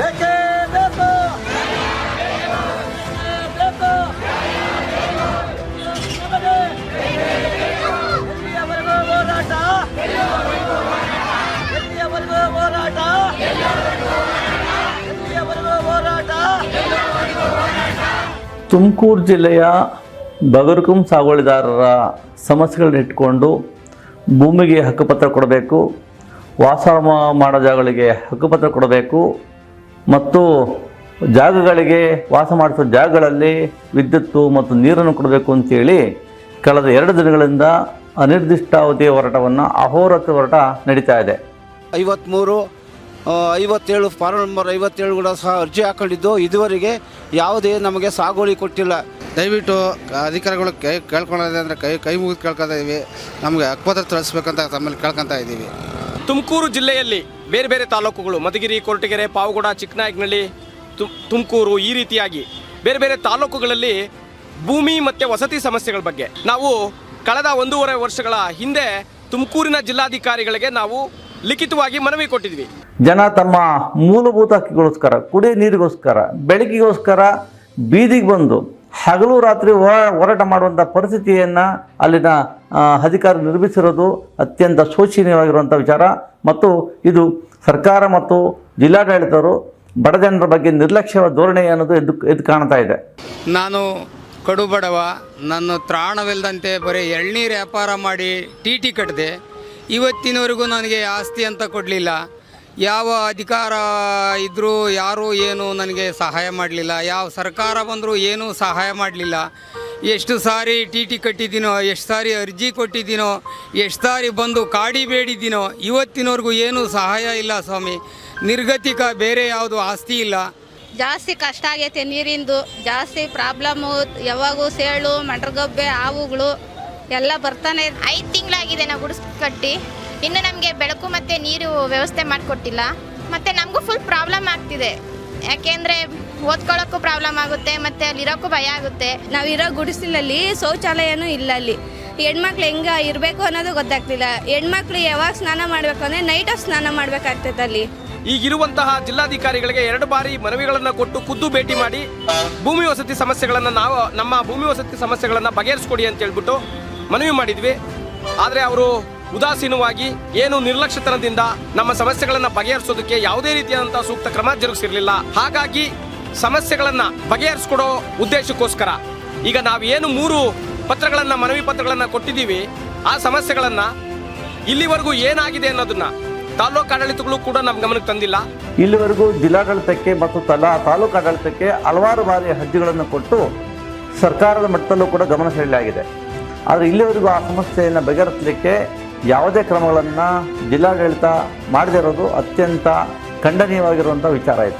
ಬೇಕೇ ಬೇಕು. ಎಲ್ಲಿಯವರೆಗೂ ಹೋರಾಟ, ಎಲ್ಲಿಯವರೆಗೂ ಹೋರಾಟ, ಎಲ್ಲಿಯವರೆಗೂ ಹೋರಾಟ. ತುಮಕೂರು ಜಿಲ್ಲೆಯ ಬಗರ್ಹುಕುಂ ಸಾಗುವಳಿದಾರರ ಸಮಸ್ಯೆಗಳನ್ನ ಇಟ್ಕೊಂಡು ಭೂಮಿಗೆ ಹಕ್ಕುಪತ್ರ ಕೊಡಬೇಕು, ವಾಸ ಮಾಡೋ ಜಾಗಗಳಿಗೆ ಹಕ್ಕುಪತ್ರ ಕೊಡಬೇಕು ಮತ್ತು ಜಾಗಗಳಿಗೆ ವಾಸ ಮಾಡಿಸೋ ಜಾಗಗಳಲ್ಲಿ ವಿದ್ಯುತ್ತು ಮತ್ತು ನೀರನ್ನು ಕೊಡಬೇಕು ಅಂತೇಳಿ ಕಳೆದ 2 ದಿನಗಳಿಂದ ಅನಿರ್ದಿಷ್ಟಾವಧಿಯ ಹೋರಾಟವನ್ನು ಅಹೋರಾತ್ರ ಹೋರಾಟ ನಡೀತಾ ಇದೆ. 57 ಫಾರ್ಮ್ ನಂಬರ್ 57 ಕೂಡ ಸಹ ಅರ್ಜಿ ಹಾಕೊಂಡಿದ್ದು ಇದುವರೆಗೆ ಯಾವುದೇ ನಮಗೆ ಸಾಗುವಳಿ ಕೊಟ್ಟಿಲ್ಲ. ದಯವಿಟ್ಟು ಅಧಿಕಾರಿಗಳು ಕೇಳ್ಕೊಳ್ಳೋದೇ ಅಂದರೆ ಕೈ ಮುಗಿದು ಕೇಳ್ಕೊತಾ ಇದ್ದೀವಿ. ನಮಗೆ ಹಕ್ಕುಪತ್ರ ತಿಳಿಸ್ಬೇಕಂತ ತಮ್ಮಲ್ಲಿ ಕೇಳ್ಕೊತಾ ಇದ್ದೀವಿ. ತುಮಕೂರು ಜಿಲ್ಲೆಯಲ್ಲಿ ಬೇರೆ ಬೇರೆ ತಾಲೂಕುಗಳು ಮಧುಗಿರಿ, ಕೊರಟಗೆರೆ, ಪಾವಗಡ, ಚಿಕ್ಕನಾಯಕನಹಳ್ಳಿ, ತುಮಕೂರು ಈ ರೀತಿಯಾಗಿ ಬೇರೆ ಬೇರೆ ತಾಲೂಕುಗಳಲ್ಲಿ ಭೂಮಿ ಮತ್ತು ವಸತಿ ಸಮಸ್ಯೆಗಳ ಬಗ್ಗೆ ನಾವು ಕಳೆದ 1.5 ವರ್ಷಗಳ ಹಿಂದೆ ತುಮಕೂರಿನ ಜಿಲ್ಲಾಧಿಕಾರಿಗಳಿಗೆ ನಾವು ಲಿಖಿತವಾಗಿ ಮನವಿ ಕೊಟ್ಟಿದ್ವಿ. ಜನ ತಮ್ಮ ಮೂಲಭೂತ ಹಕ್ಕಿಗೋಸ್ಕರ, ಕುಡಿಯೋ ನೀರಿಗೋಸ್ಕರ, ಬೆಳಕಿಗೋಸ್ಕರ ಬೀದಿಗೆ ಬಂದು ಹಗಲು ರಾತ್ರಿ ಹೋರಾಟ ಮಾಡುವಂಥ ಪರಿಸ್ಥಿತಿಯನ್ನು ಅಲ್ಲಿನ ಅಧಿಕಾರಿ ನಿರ್ಮಿಸಿರೋದು ಅತ್ಯಂತ ಶೋಚನೀಯವಾಗಿರುವಂಥ ವಿಚಾರ. ಮತ್ತು ಇದು ಸರ್ಕಾರ ಮತ್ತು ಜಿಲ್ಲಾಡಳಿತರು ಬಡ ಜನರ ಬಗ್ಗೆ ನಿರ್ಲಕ್ಷ್ಯವಾದ ಧೋರಣೆ ಅನ್ನೋದು ಎದ್ದು ಕಾಣ್ತಾ ಇದೆ. ನಾನು ಕಡು ಬಡವ, ನನ್ನ ತ್ರಾಣವಿಲ್ಲದಂತೆ ಬರೀ ಎಳ್ನೀರು ವ್ಯಾಪಾರ ಮಾಡಿ ಟಿ ಕಟ್ಟಿದೆ. ಇವತ್ತಿನವರೆಗೂ ನನಗೆ ಆಸ್ತಿ ಅಂತ ಕೊಡಲಿಲ್ಲ. ಯಾವ ಅಧಿಕಾರ ಇದ್ದರೂ ಯಾರೂ ಏನು ನನಗೆ ಸಹಾಯ ಮಾಡಲಿಲ್ಲ. ಯಾವ ಸರ್ಕಾರ ಬಂದರೂ ಏನೂ ಸಹಾಯ ಮಾಡಲಿಲ್ಲ. ಎಷ್ಟು ಸಾರಿ ಟಿ ಕಟ್ಟಿದ್ದೀನೋ, ಎಷ್ಟು ಸಾರಿ ಅರ್ಜಿ ಕೊಟ್ಟಿದ್ದೀನೋ, ಎಷ್ಟು ಸಾರಿ ಬಂದು ಕಾಡಿ ಬೇಡಿದ್ದೀನೋ, ಇವತ್ತಿನವರೆಗೂ ಏನೂ ಸಹಾಯ ಇಲ್ಲ ಸ್ವಾಮಿ. ನಿರ್ಗತಿಕ, ಬೇರೆ ಯಾವುದು ಆಸ್ತಿ ಇಲ್ಲ. ಜಾಸ್ತಿ ಕಷ್ಟ ಆಗೈತೆ, ನೀರಿಂದು ಜಾಸ್ತಿ ಪ್ರಾಬ್ಲಮ್ಮು. ಯಾವಾಗೂ ಸೇಳು, ಮಂಡ್ರಗಬ್ಬೆ, ಹಾವುಗಳು ಎಲ್ಲ ಬರ್ತಾನೆ. 5 ತಿಂಗಳಾಗಿದೆ ನಾವು ಗುಡಿಸ್ ಕಟ್ಟಿ, ಇನ್ನು ನಮಗೆ ಬೆಳಕು ಮತ್ತು ನೀರು ವ್ಯವಸ್ಥೆ ಮಾಡಿಕೊಟ್ಟಿಲ್ಲ. ಮತ್ತು ನಮಗೂ ಫುಲ್ ಪ್ರಾಬ್ಲಮ್ ಆಗ್ತಿದೆ. ಯಾಕೆಂದರೆ ಓದ್ಕೊಳ್ಳೋಕ್ಕೂ ಪ್ರಾಬ್ಲಮ್ ಆಗುತ್ತೆ ಮತ್ತು ಅಲ್ಲಿರೋಕ್ಕೂ ಭಯ ಆಗುತ್ತೆ. ನಾವಿರೋ ಗುಡಿಸಲಲ್ಲಿ ಶೌಚಾಲಯನೂ ಇಲ್ಲ. ಅಲ್ಲಿ ಹೆಣ್ಮಕ್ಳು ಹೆಂಗೆ ಇರಬೇಕು ಅನ್ನೋದು ಗೊತ್ತಾಗ್ತಿಲ್ಲ. ಹೆಣ್ಮಕ್ಳು ಯಾವಾಗ ಸ್ನಾನ ಮಾಡಬೇಕು ಅಂದರೆ ನೈಟಲ್ಲಿ ಸ್ನಾನ ಮಾಡಬೇಕಾಗ್ತೈತೆ. ಅಲ್ಲಿ ಈಗಿರುವಂತಹ ಜಿಲ್ಲಾಧಿಕಾರಿಗಳಿಗೆ 2 ಬಾರಿ ಮನವಿಗಳನ್ನು ಕೊಟ್ಟು ಖುದ್ದು ಭೇಟಿ ಮಾಡಿ ಭೂಮಿ ವಸತಿ ಸಮಸ್ಯೆಗಳನ್ನು ನಮ್ಮ ಭೂಮಿ ವಸತಿ ಸಮಸ್ಯೆಗಳನ್ನು ಬಗೆಹರಿಸ್ಕೊಡಿ ಅಂತ ಹೇಳ್ಬಿಟ್ಟು ಮನವಿ ಮಾಡಿದ್ವಿ. ಆದರೆ ಅವರು ಉದಾಸೀನವಾಗಿ ಏನು ನಿರ್ಲಕ್ಷ್ಯತನದಿಂದ ನಮ್ಮ ಸಮಸ್ಯೆಗಳನ್ನು ಬಗೆಹರಿಸೋದಕ್ಕೆ ಯಾವುದೇ ರೀತಿಯಾದಂತಹ ಸೂಕ್ತ ಕ್ರಮ ಜರುಗಿಸಿರಲಿಲ್ಲ. ಹಾಗಾಗಿ ಸಮಸ್ಯೆಗಳನ್ನು ಬಗೆಹರಿಸ್ಕೊಡೋ ಉದ್ದೇಶಕ್ಕೋಸ್ಕರ ಈಗ ನಾವು ಏನು 3 ಪತ್ರಗಳನ್ನು, ಮನವಿ ಪತ್ರಗಳನ್ನು ಕೊಟ್ಟಿದ್ದೀವಿ, ಆ ಸಮಸ್ಯೆಗಳನ್ನು ಇಲ್ಲಿವರೆಗೂ ಏನಾಗಿದೆ ಅನ್ನೋದನ್ನ ತಾಲೂಕು ಆಡಳಿತಗಳು ಕೂಡ ನಮ್ಮ ಗಮನಕ್ಕೆ ತಂದಿಲ್ಲ. ಇಲ್ಲಿವರೆಗೂ ಜಿಲ್ಲಾಡಳಿತಕ್ಕೆ ಮತ್ತು ತಾಲೂಕು ಆಡಳಿತಕ್ಕೆ ಹಲವಾರು ಬಾರಿ ಅರ್ಜಿಗಳನ್ನು ಕೊಟ್ಟು ಸರ್ಕಾರದ ಮಟ್ಟದಲ್ಲೂ ಕೂಡ ಗಮನ ಸೆಳೆಯಲಾಗಿದೆ. ಆದರೆ ಇಲ್ಲಿವರೆಗೂ ಆ ಸಮಸ್ಯೆಯನ್ನು ಬಗೆಹರಿಸಲಿಕ್ಕೆ ಯಾವುದೇ ಕ್ರಮಗಳನ್ನು ಜಿಲ್ಲಾಡಳಿತ ಮಾಡದಿರೋದು ಅತ್ಯಂತ ಖಂಡನೀಯವಾಗಿರುವಂಥ ವಿಚಾರ ಇದೆ.